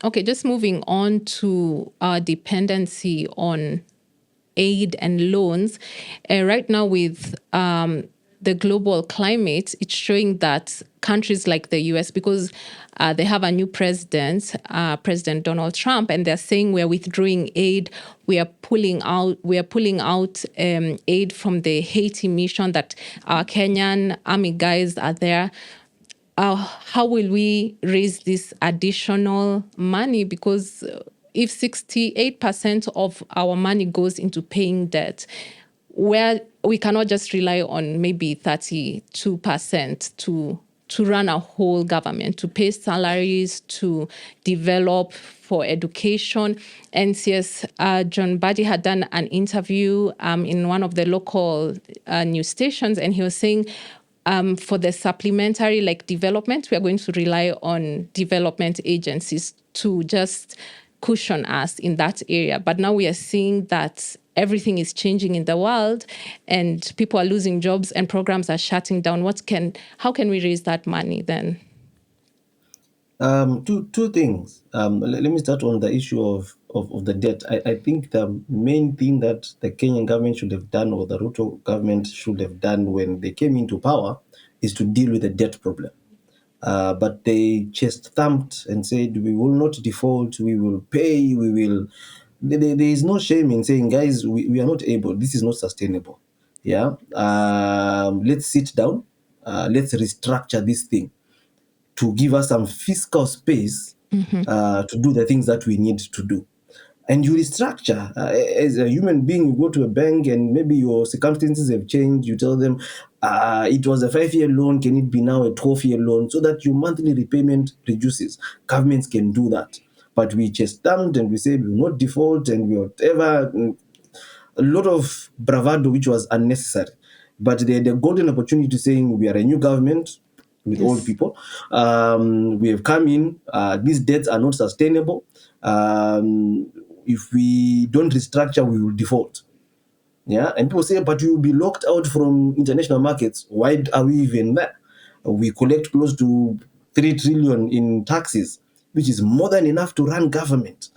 Okay, just moving on to our dependency on aid and loans. Right now, with the global climate, it's showing that countries like the US, because they have a new president, President Donald Trump, and they're saying we're withdrawing aid. We are pulling out. Aid from the Haiti mission that our Kenyan army guys are there. How will we raise this additional money? Because if 68% of our money goes into paying debt, where we cannot just rely on maybe 32% to run a whole government, to pay salaries, to develop for education. And yes, John Buddy had done an interview in one of the local news stations, and he was saying, for the supplementary development, we are going to rely on development agencies to just cushion us in that area. But now we are seeing that everything is changing in the world and people are losing jobs and programs are shutting down. How can we raise that money then? Two things. Let me start on the issue of the debt. I think the main thing that the Kenyan government should have done, or the Ruto government should have done when they came into power, is to deal with the debt problem. But they chest thumped and said, we will not default, we will pay, we will. There is no shame in saying, guys, we are not able, this is not sustainable. Yeah. Let's sit down, let's restructure this thing to give us some fiscal space to do the things that we need to do. And you restructure. As a human being, you go to a bank and maybe your circumstances have changed. You tell them it was a 5-year loan, can it be now a 12-year loan, so that your monthly repayment reduces. Governments can do that. But we just stand and we say we will not default and we whatever. A lot of bravado which was unnecessary. But they had a golden opportunity to saying we are a new government with old people. We have come in. These debts are not sustainable. If we don't restructure, we will default. Yeah, and people say, but you will be locked out from international markets. Why are we even there? We collect close to 3 trillion in taxes, which is more than enough to run government.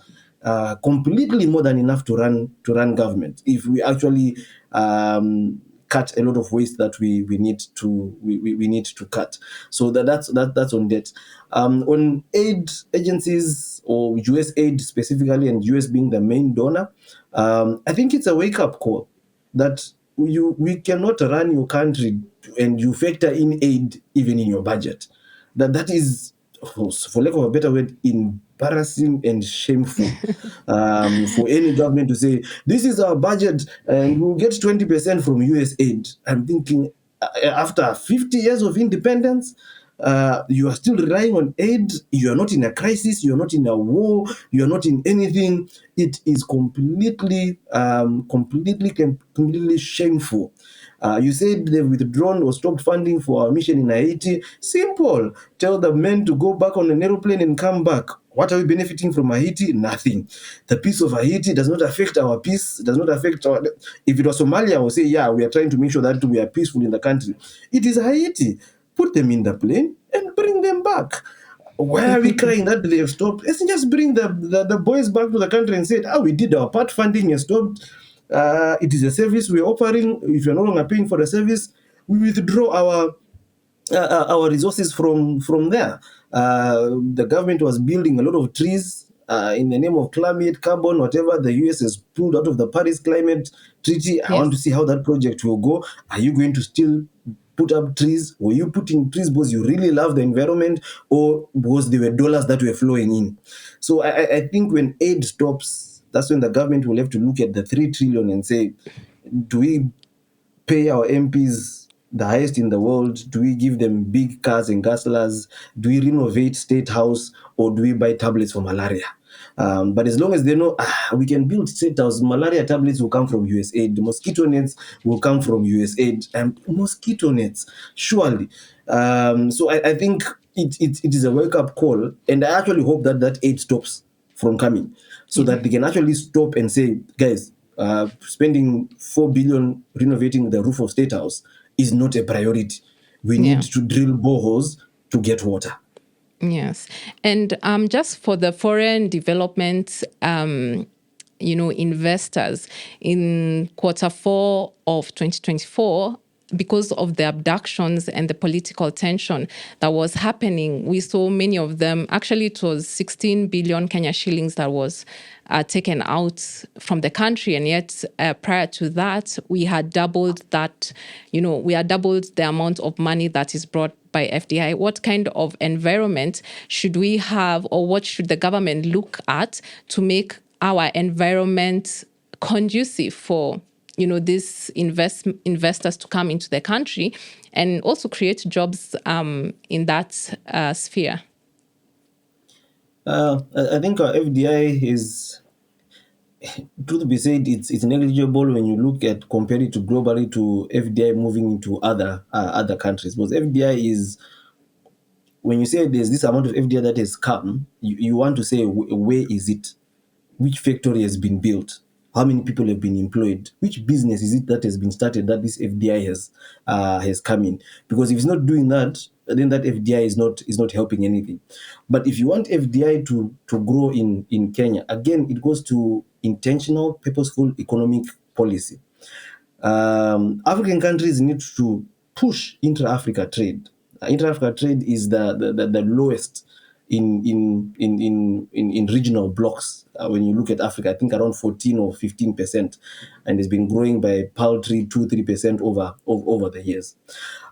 Completely more than enough to run government. If we actually cut a lot of waste that we need to cut. So that's on debt. On aid agencies, or US aid specifically, and US being the main donor, I think it's a wake-up call that we cannot run your country and you factor in aid even in your budget. That is, for lack of a better word, embarrassing and shameful for any government to say, this is our budget and we'll get 20% from US aid. I'm thinking, after 50 years of independence, you are still relying on aid. You are not in a crisis. You are not in a war. You are not in anything. It is completely shameful. You said they've withdrawn or stopped funding for our mission in Haiti. Simple. Tell the men to go back on an aeroplane and come back. What are we benefiting from Haiti? Nothing. The peace of Haiti does not affect our peace, does not affect our... If it was Somalia, I would say, yeah, we are trying to make sure that we are peaceful in the country. It is Haiti. Put them in the plane and bring them back. Why are we crying that they have stopped? Let's just bring the boys back to the country and say, we did our part, funding has stopped. It is a service we're offering. If you're no longer paying for the service, we withdraw our resources from there. The government was building a lot of trees in the name of climate, carbon, whatever. The US has pulled out of the Paris Climate Treaty. I want to see how that project will go. Are you going to still put up trees? Were you putting trees because you really love the environment, or because there were dollars that were flowing in? So I think when aid stops, that's when the government will have to look at the 3 trillion and say, do we pay our MPs the highest in the world? Do we give them big cars and gasolers? Do we renovate State House, or do we buy tablets for malaria? But as long as they know we can build State House, malaria tablets will come from USAID, the mosquito nets will come from USAID, and mosquito nets, surely. So I think it is a wake-up call, and I actually hope that aid stops from coming, so that they can actually stop and say, guys, spending 4 billion renovating the roof of State House is not a priority. We need to drill boreholes to get water. Yes. And just for the foreign development, investors in Q4 of 2024, because of the abductions and the political tension that was happening, we saw many of them. Actually, it was 16 billion Kenya shillings that was taken out from the country. And yet, prior to that, we had doubled that, we had doubled the amount of money that is brought by FDI. What kind of environment should we have, or what should the government look at to make our environment conducive for these investors to come into the country and also create jobs in that sphere? I think FDI is, truth be said, it's negligible when you look at compare it to globally to FDI moving into other countries. Because FDI is, when you say there's this amount of FDI that has come, you want to say where is it? Which factory has been built? How many people have been employed? Which business is it that has been started that this FDI has come in? Because if it's not doing that, then that FDI is not helping anything. But if you want FDI to grow in Kenya, again, it goes to intentional, purposeful economic policy. African countries need to push intra-Africa trade. Intra-Africa trade is the lowest in regional blocks. When you look at Africa, I think around 14 or 15%, and it's been growing by paltry 2-3% over the years.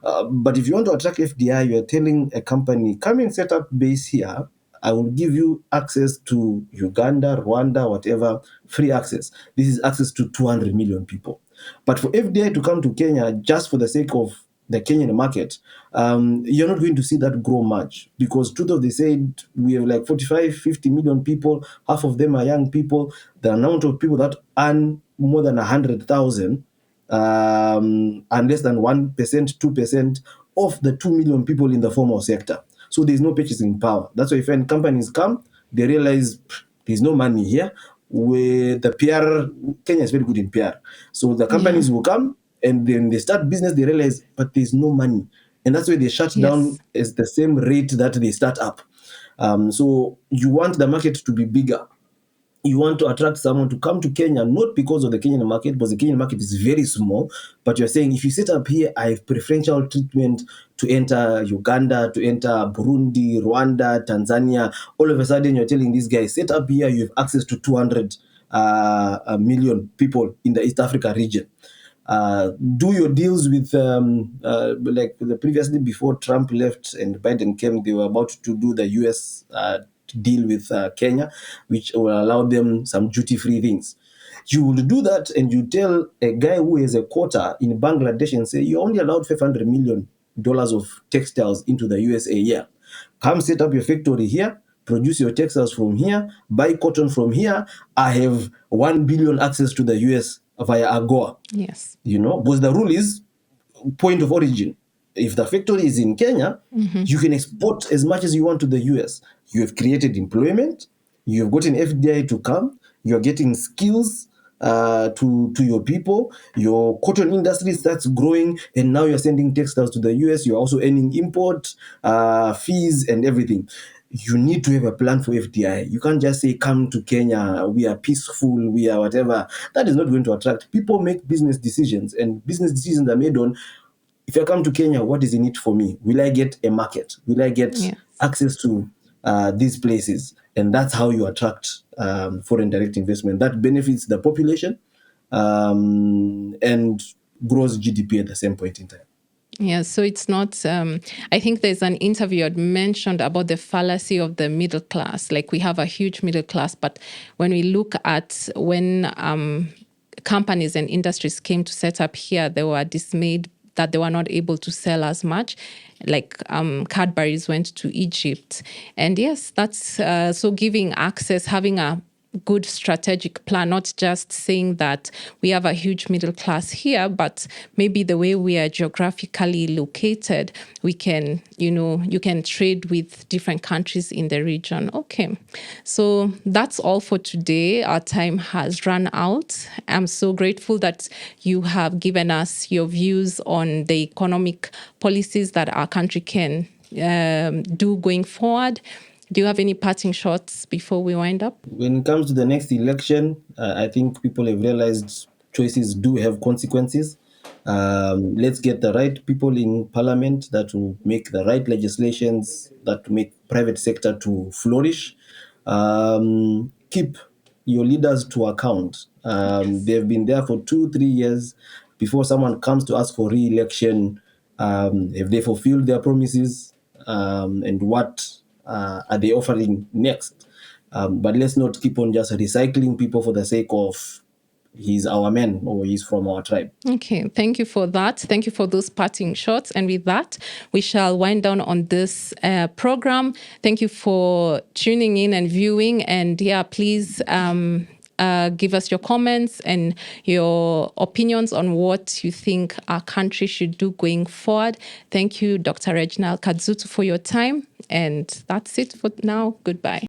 But if you want to attract FDI, you are telling a company, come and set up base here. I will give you access to Uganda, Rwanda, whatever, free access. This is access to 200 million people. But for FDI to come to Kenya just for the sake of the Kenyan market, you're not going to see that grow much, because truth of the said, we have like 45, 50 million people. Half of them are young people. The amount of people that earn more than 100,000 and less than 1%, 2% of the 2 million people in the formal sector. So there's no purchasing power. That's why when companies come, they realize there's no money here. With the PR, Kenya is very good in PR. So the companies will come, and then they start business, they realize, but there's no money. And that's why they shut down as the same rate that they start up. So you want the market to be bigger. You want to attract someone to come to Kenya, not because of the Kenyan market, because the Kenyan market is very small, but you're saying, if you set up here, I have preferential treatment to enter Uganda, to enter Burundi, Rwanda, Tanzania. All of a sudden, you're telling these guys, set up here, you have access to 200 million people in the East Africa region. Do your deals with like the previously, before Trump left and Biden came, they were about to do the US deal with Kenya, which will allow them some duty-free things. You will do that, and you tell a guy who has a quota in Bangladesh and say, you're only allowed $500 million of textiles into the USA a year. Come set up your factory here, produce your textiles from here, buy cotton from here. I have 1 billion access to the US via AGOA. Yes. Because the rule is point of origin. If the factory is in Kenya, you can export as much as you want to the US. You have created employment. You have gotten FDI to come. You are getting skills to your people. Your cotton industry starts growing, and now you're sending textiles to the US. You're also earning import fees and everything. You need to have a plan for FDI. You can't just say, come to Kenya, we are peaceful, we are whatever. That is not going to attract. People make business decisions, and business decisions are made on, if I come to Kenya, what is in it for me? Will I get a market? Will I get access to these places? And that's how you attract foreign direct investment. That benefits the population and grows GDP at the same point in time. Yeah, so it's not, I think there's an interview I'd mentioned about the fallacy of the middle class. Like, we have a huge middle class, but when we look at when companies and industries came to set up here, they were dismayed that they were not able to sell as much. Like Cadbury's went to Egypt. And yes, that's so giving access, having a good strategic plan, not just saying that we have a huge middle class here, but maybe the way we are geographically located, we can, you can trade with different countries in the region. Okay. So that's all for today. Our time has run out. I'm so grateful that you have given us your views on the economic policies that our country can do going forward? Do you have any parting shots before we wind up? When it comes to the next election, I think people have realized choices do have consequences. Let's get the right people in parliament that will make the right legislations that make private sector to flourish. Keep your leaders to account. They've been there for 2-3 years. Before someone comes to ask for re-election, have they fulfilled their promises? And what are they offering next? But let's not keep on just recycling people for the sake of he's our man or he's from our tribe. Okay, thank you for that. Thank you for those parting shots. And with that, we shall wind down on this program. Thank you for tuning in and viewing. And yeah, please give us your comments and your opinions on what you think our country should do going forward. Thank you, Dr. Reginald Kadzutu, for your time. And that's it for now. Goodbye.